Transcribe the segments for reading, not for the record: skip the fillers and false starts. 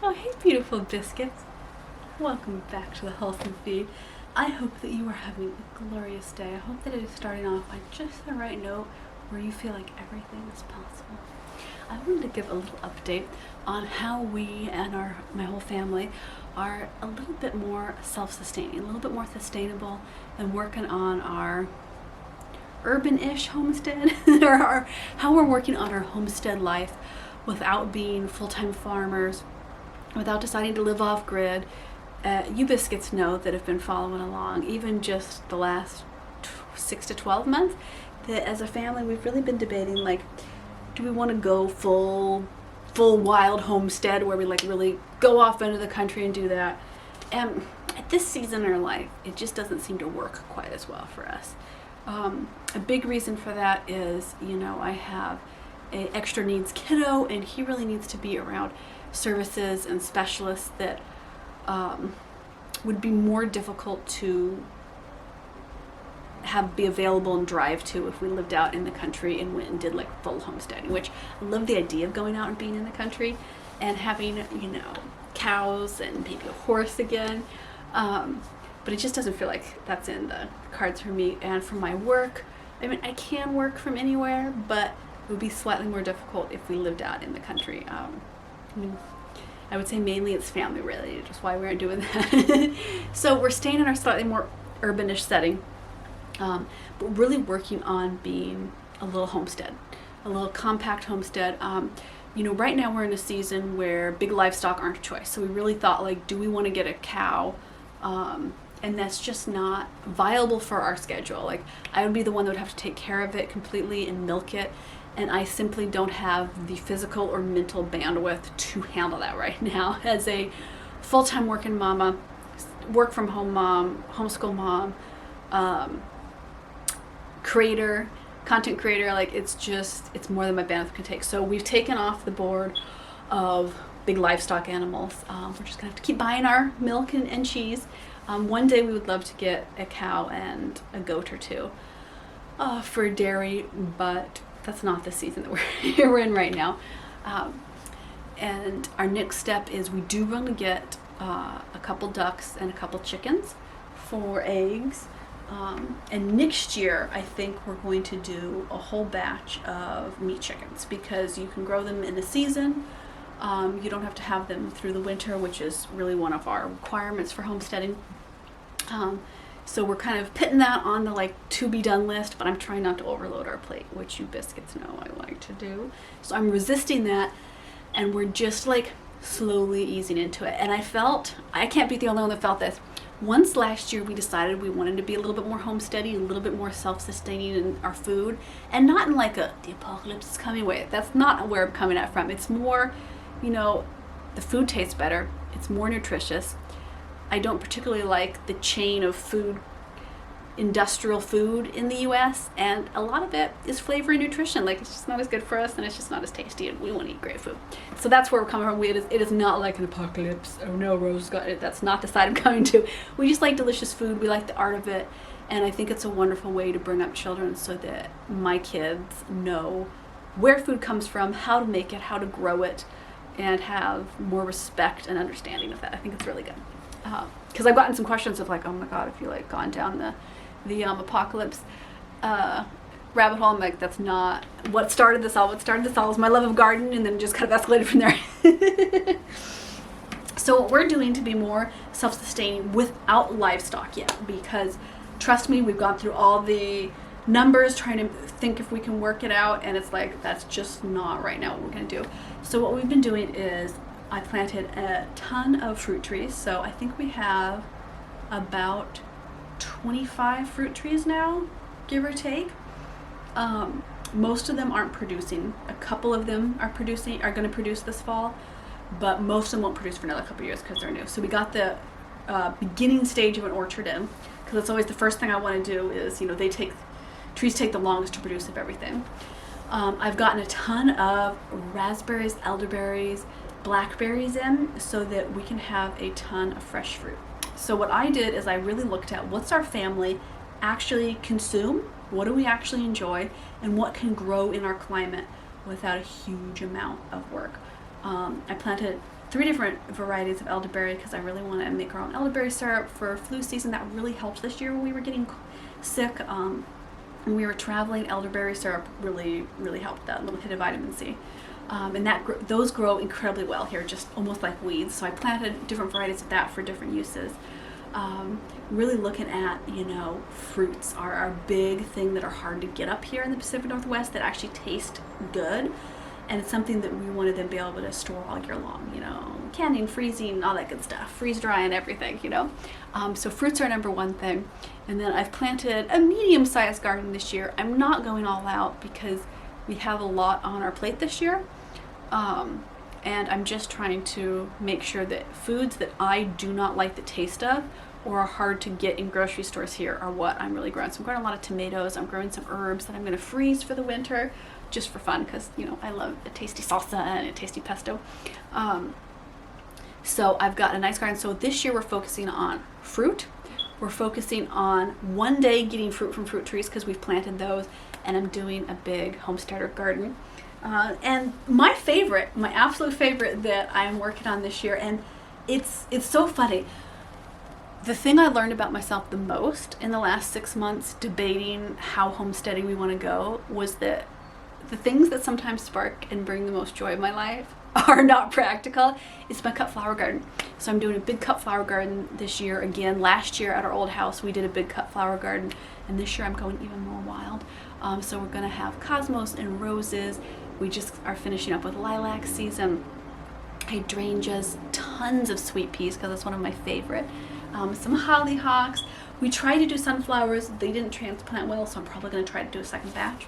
Oh, hey, beautiful biscuits. Welcome back to the Wholesome Feed. I hope that you are having a glorious day. I hope that it is starting off on just the right note where you feel like everything is possible. I wanted to give a little update on how we and my whole family are a little bit more self-sustaining, a little bit more sustainable, and working on our urban-ish homestead, or how we're working on our homestead life without being full-time farmers, without deciding to live off grid. You biscuits know that have been following along, even just the last 6 to 12 months, that as a family we've really been debating, like, do we want to go full wild homestead where we like really go off into the country and do that? And at this season in our life, it just doesn't seem to work quite as well for us. A big reason for that is, I have a extra needs kiddo, and he really needs to be around services and specialists that would be more difficult to be available and drive to if we lived out in the country and went and did like full homesteading, which I love the idea of going out and being in the country and having, cows and maybe a horse again. But it just doesn't feel like that's in the cards for me. And for my work, I can work from anywhere, but it would be slightly more difficult if we lived out in the country. I would say mainly it's family related, just why we aren't doing that. So we're staying in our slightly more urbanish setting, but really working on being a little homestead, a little compact homestead. Right now we're in a season where big livestock aren't a choice. So we really thought, like, do we want to get a cow? And that's just not viable for our schedule. Like, I would be the one that would have to take care of it completely and milk it. And I simply don't have the physical or mental bandwidth to handle that right now as a full-time working mama, work from home mom, homeschool mom, content creator. Like, it's more than my bandwidth can take. So we've taken off the board of big livestock animals. We're just gonna have to keep buying our milk and cheese. One day we would love to get a cow and a goat or two for dairy, but that's not the season that we're in right now. And our next step is we do want to get a couple ducks and a couple chickens for eggs. And next year, I think we're going to do a whole batch of meat chickens because you can grow them in a season. You don't have to have them through the winter, which is really one of our requirements for homesteading. So we're kind of putting that on the to be done list, but I'm trying not to overload our plate, which you biscuits know I like to do. So I'm resisting that, and we're just slowly easing into it. And I can't be the only one that felt this. Once last year we decided we wanted to be a little bit more homesteady, a little bit more self-sustaining in our food, and not in the apocalypse is coming way. That's not where I'm coming at from. It's more, the food tastes better. It's more nutritious. I don't particularly like the chain of industrial food in the US, and a lot of it is flavor and nutrition. It's just not as good for us, and it's just not as tasty, and we want to eat great food. So that's where we're coming from. It is not like an apocalypse. Oh no, Rose got it. That's not the side I'm coming to. We just like delicious food. We like the art of it, and I think it's a wonderful way to bring up children so that my kids know where food comes from, how to make it, how to grow it, and have more respect and understanding of that. I think it's really good. Because I've gotten some questions of oh my god, if you gone down the apocalypse rabbit hole. I'm like, that's not what started this all. What started this all is my love of garden, and then just kind of escalated from there. So what we're doing to be more self-sustaining without livestock yet, because trust me, we've gone through all the numbers trying to think if we can work it out, and it's that's just not right now what we're going to do. So what we've been doing is I planted a ton of fruit trees. So I think we have about 25 fruit trees now, give or take. Most of them aren't producing. A couple of them are going to produce this fall, but most of them won't produce for another couple of years because they're new. So we got the beginning stage of an orchard in, because that's always the first thing I want to do is, trees take the longest to produce of everything. I've gotten a ton of raspberries, elderberries, blackberries in so that we can have a ton of fresh fruit. So what I did is I really looked at what's our family actually consume, what do we actually enjoy, and what can grow in our climate without a huge amount of work. I planted 3 different varieties of elderberry because I really want to make our own elderberry syrup for flu season. That really helped this year when we were getting sick. When we were traveling, elderberry syrup really helped that little hit of vitamin C. And those grow incredibly well here, just almost like weeds. So I planted different varieties of that for different uses. Really looking at, fruits are our big thing that are hard to get up here in the Pacific Northwest that actually taste good. And it's something that we want to then be able to store all year long, canning, freezing, all that good stuff, freeze drying everything, So fruits are number one thing. And then I've planted a medium-sized garden this year. I'm not going all out because we have a lot on our plate this year. And I'm just trying to make sure that foods that I do not like the taste of or are hard to get in grocery stores here are what I'm really growing. So I'm growing a lot of tomatoes. I'm growing some herbs that I'm going to freeze for the winter just for fun because, I love a tasty salsa and a tasty pesto. So I've got a nice garden. So this year we're focusing on fruit. We're focusing on one day getting fruit from fruit trees because we've planted those, and I'm doing a big homesteader garden. And my absolute favorite that I'm working on this year, and it's so funny. The thing I learned about myself the most in the last 6 months debating how homesteading we want to go was that the things that sometimes spark and bring the most joy in my life are not practical. It's my cut flower garden. So I'm doing a big cut flower garden this year again. Last year at our old house we did a big cut flower garden, and this year I'm going even more wild. So we're going to have cosmos and roses. We just are finishing up with lilac season, hydrangeas, tons of sweet peas because that's one of my favorite. Some hollyhocks. We tried to do sunflowers. They didn't transplant well, so I'm probably going to try to do a second batch.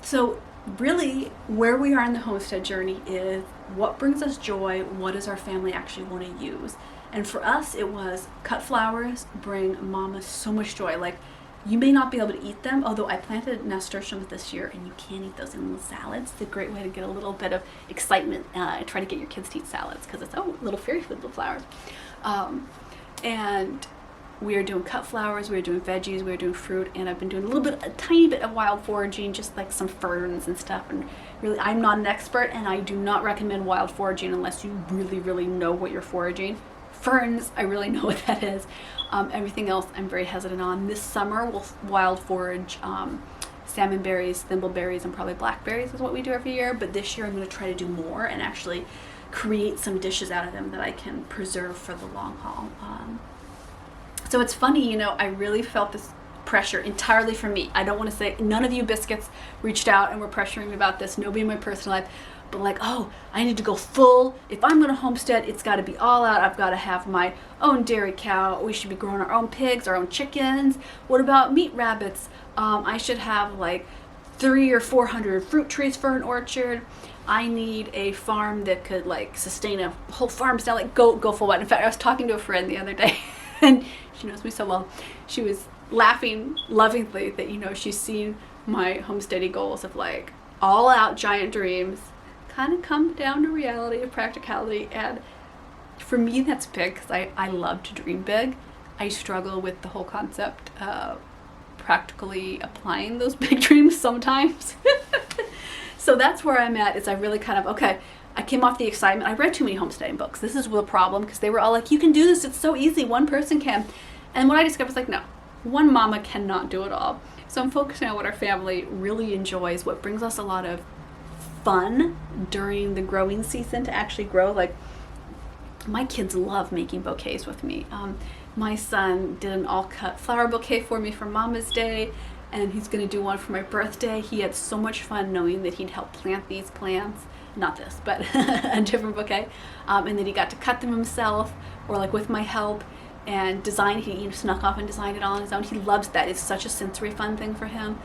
So really where we are in the homestead journey is what brings us joy, what does our family actually want to use. And for us it was cut flowers bring mama so much joy. Like, you may not be able to eat them, although I planted nasturtiums this year and you can eat those in little salads. It's a great way to get a little bit of excitement and try to get your kids to eat salads because it's little fairy food, little flowers. And we are doing cut flowers, we are doing veggies, we are doing fruit, and I've been doing a tiny bit of wild foraging, just like some ferns and stuff. And really, I'm not an expert, and I do not recommend wild foraging unless you really know what you're foraging. Ferns, I really know what that is. Everything else I'm very hesitant on. This summer we'll wild forage salmon berries, thimbleberries, and probably blackberries is what we do every year. But this year I'm going to try to do more and actually create some dishes out of them that I can preserve for the long haul. So it's funny, I really felt this pressure entirely from me. I don't want to say none of you biscuits reached out and were pressuring me about this. Nobody in my personal life. But like, I need to go full. If I'm going to homestead, it's got to be all out. I've got to have my own dairy cow. We should be growing our own pigs, our own chickens. What about meat rabbits? I should have like 300 or 400 fruit trees for an orchard. I need a farm that could like sustain a whole farm style, like go full wide. In fact, I was talking to a friend the other day and she knows me so well. She was laughing lovingly that, she's seen my homesteading goals of like all out giant dreams kind of come down to reality, of practicality. And for me that's big because I love to dream big. I struggle with the whole concept of practically applying those big dreams sometimes. So that's where I'm at, is I really kind of, I came off the excitement. I read too many homesteading books. This is the problem because they were all like, you can do this, it's so easy, one person can. And what I discovered was like, no, one mama cannot do it all. So I'm focusing on what our family really enjoys, what brings us a lot of fun during the growing season to actually grow. Like, my kids love making bouquets with me. My son did an all-cut flower bouquet for me for Mama's Day, and he's going to do one for my birthday. He had so much fun knowing that he'd help plant these plants. Not this, but a different bouquet. And then he got to cut them himself, or like with my help, and design. He snuck off and designed it all on his own. He loves that. It's such a sensory fun thing for him.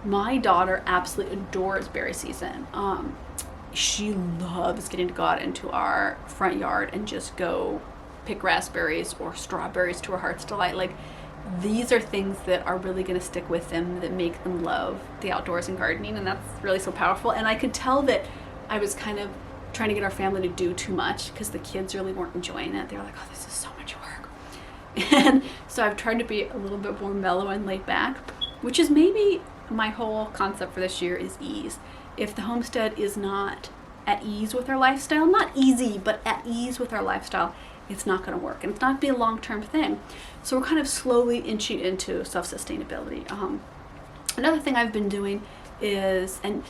My daughter absolutely adores berry season. She loves getting to go out into our front yard and just go pick raspberries or strawberries to her heart's delight. Like, these are things that are really going to stick with them, that make them love the outdoors and gardening, and that's really so powerful. And I could tell that I was kind of trying to get our family to do too much because the kids really weren't enjoying it. They were like, this is so much work. And so I've tried to be a little bit more mellow and laid back, which is maybe my whole concept for this year is ease. If the homestead is not at ease with our lifestyle, not easy, but at ease with our lifestyle, it's not going to work. And it's not going to be a long-term thing. So we're kind of slowly inching into self-sustainability. Another thing I've been doing is, and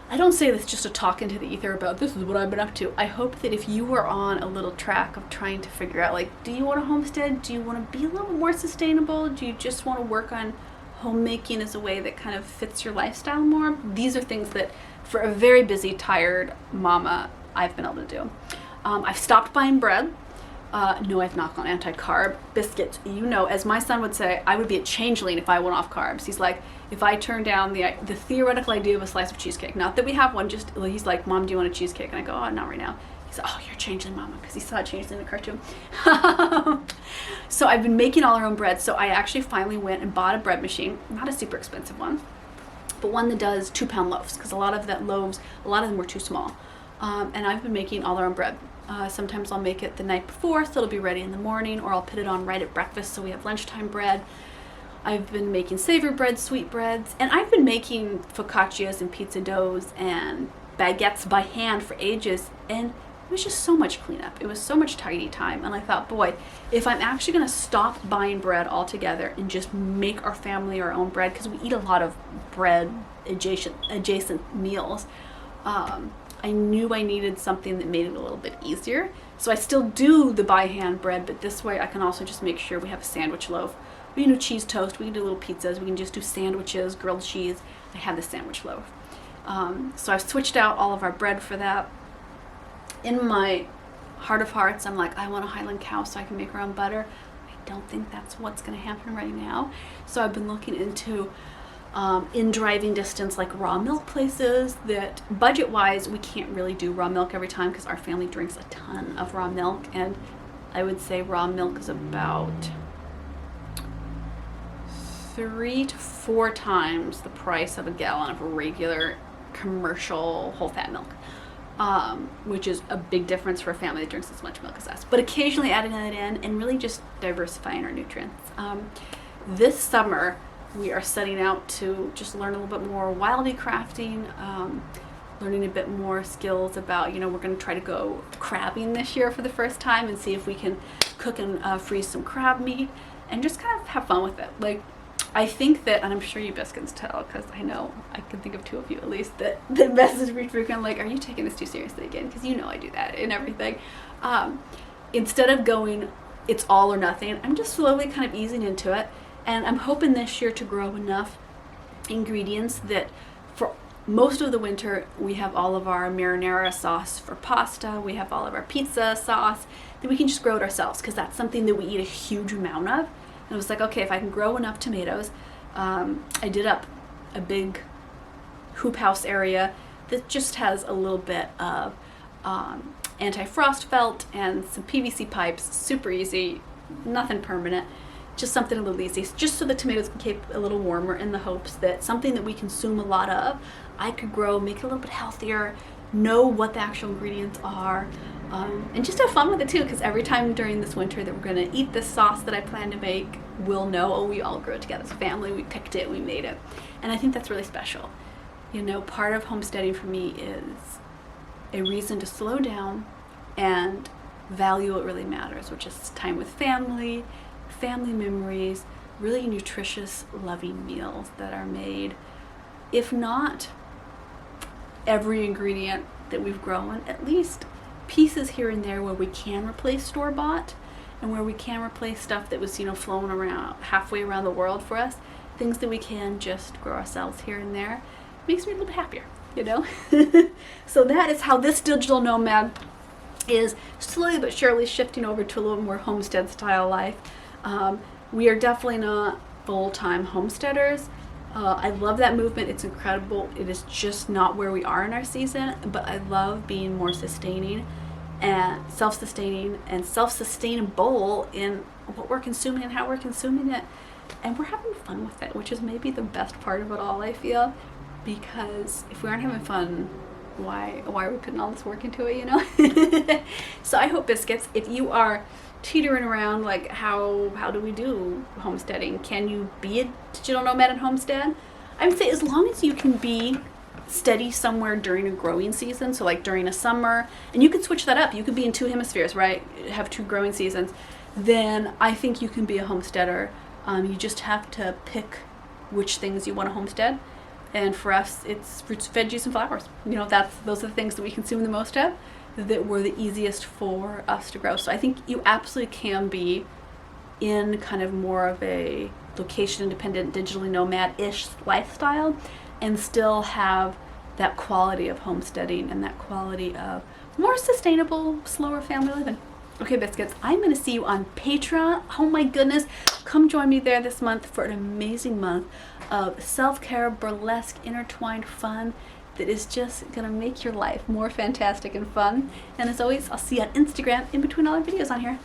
I don't say this just to talk into the ether about this is what I've been up to. I hope that if you are on a little track of trying to figure out, like, do you want to homestead? Do you want to be a little bit more sustainable? Do you just want to work on homemaking as a way that kind of fits your lifestyle more? These are things that, for a very busy, tired mama, I've been able to do. I've stopped buying bread. No, I've not gone anti-carb. Biscuits, you know, as my son would say, I would be a changeling if I went off carbs. He's like, if I turned down the theoretical idea of a slice of cheesecake, not that we have one, just, he's like, Mom, do you want a cheesecake? And I go, oh, not right now. He's like, oh, you're a changeling, Mama, because he saw a changeling in the cartoon. So I've been making all our own bread. So I actually finally went and bought a bread machine, not a super expensive one, but one that does 2-pound loaves, because a lot of them were too small. And I've been making all our own bread. Sometimes I'll make it the night before, so it'll be ready in the morning, or I'll put it on right at breakfast, so we have lunchtime bread. I've been making savory bread, sweet breads, and I've been making focaccias and pizza doughs and baguettes by hand for ages, and it was just so much cleanup. It was so much tidy time, and I thought, boy, if I'm actually going to stop buying bread altogether and just make our family our own bread, because we eat a lot of bread adjacent meals, I knew I needed something that made it a little bit easier. So I still do the by hand bread, but this way I can also just make sure we have a sandwich loaf. We can do cheese toast, we can do little pizzas, we can just do sandwiches, grilled cheese. I have the sandwich loaf. So I've switched out all of our bread for that. In my heart of hearts, I'm like, I want a Highland cow so I can make our own butter. I don't think that's what's going to happen right now. So I've been looking into in driving distance, like raw milk places that budget-wise, we can't really do raw milk every time because our family drinks a ton of raw milk, and I would say raw milk is about 3 to 4 times the price of a gallon of regular commercial whole-fat milk, which is a big difference for a family that drinks as much milk as us. But occasionally adding that in and really just diversifying our nutrients. This summer, we are setting out to just learn a little bit more wildy crafting, learning a bit more skills about, we're going to try to go crabbing this year for the first time and see if we can cook and freeze some crab meat and just kind of have fun with it. Like, I think that, and I'm sure you biscuits tell, because I know I can think of 2 of you at least that message me frequently, like, are you taking this too seriously again? Because I do that in everything. Instead of going, it's all or nothing, I'm just slowly kind of easing into it. And I'm hoping this year to grow enough ingredients that for most of the winter, we have all of our marinara sauce for pasta, we have all of our pizza sauce, that we can just grow it ourselves, because that's something that we eat a huge amount of. And I was like, okay, if I can grow enough tomatoes, I did up a big hoop house area that just has a little bit of anti-frost felt and some PVC pipes, super easy, nothing permanent. Just something a little easy, just so the tomatoes can keep a little warmer, in the hopes that something that we consume a lot of, I could grow, make it a little bit healthier, know what the actual ingredients are, and just have fun with it too, because every time during this winter that we're going to eat this sauce that I plan to make, we'll know, oh, we all grew it together as a family, we picked it, we made it. And I think that's really special. Part of homesteading for me is a reason to slow down and value what really matters, which is time with family memories, really nutritious, loving meals that are made, if not every ingredient that we've grown, at least pieces here and there where we can replace store-bought and where we can replace stuff that was, flown around halfway around the world for us, things that we can just grow ourselves here and there. It makes me a little bit happier, So that is how this digital nomad is slowly but surely shifting over to a little more homestead style life. We are definitely not full-time homesteaders. I love that movement. It's incredible. It is just not where we are in our season, but I love being more sustaining and self-sustaining and self-sustainable in what we're consuming and how we're consuming it. And we're having fun with it, which is maybe the best part of it all, I feel, because if we aren't having fun, why are we putting all this work into it, So I hope, biscuits, if you are teetering around, like, how do we do homesteading? Can you be a digital nomad and homestead? I would say as long as you can be steady somewhere during a growing season, so like during a summer, and you could switch that up. You could be in two hemispheres, right? Have two growing seasons. Then I think you can be a homesteader. You just have to pick which things you want to homestead. And for us, it's fruits, veggies, and flowers. You know, those are the things that we consume the most of, that were the easiest for us to grow. So I think you absolutely can be in kind of more of a location-independent, digitally nomad-ish lifestyle and still have that quality of homesteading and that quality of more sustainable, slower family living. Okay, biscuits, I'm going to see you on Patreon. Oh my goodness. Come join me there this month for an amazing month of self-care, burlesque, intertwined fun that is just going to make your life more fantastic and fun. And as always, I'll see you on Instagram in between all our videos on here.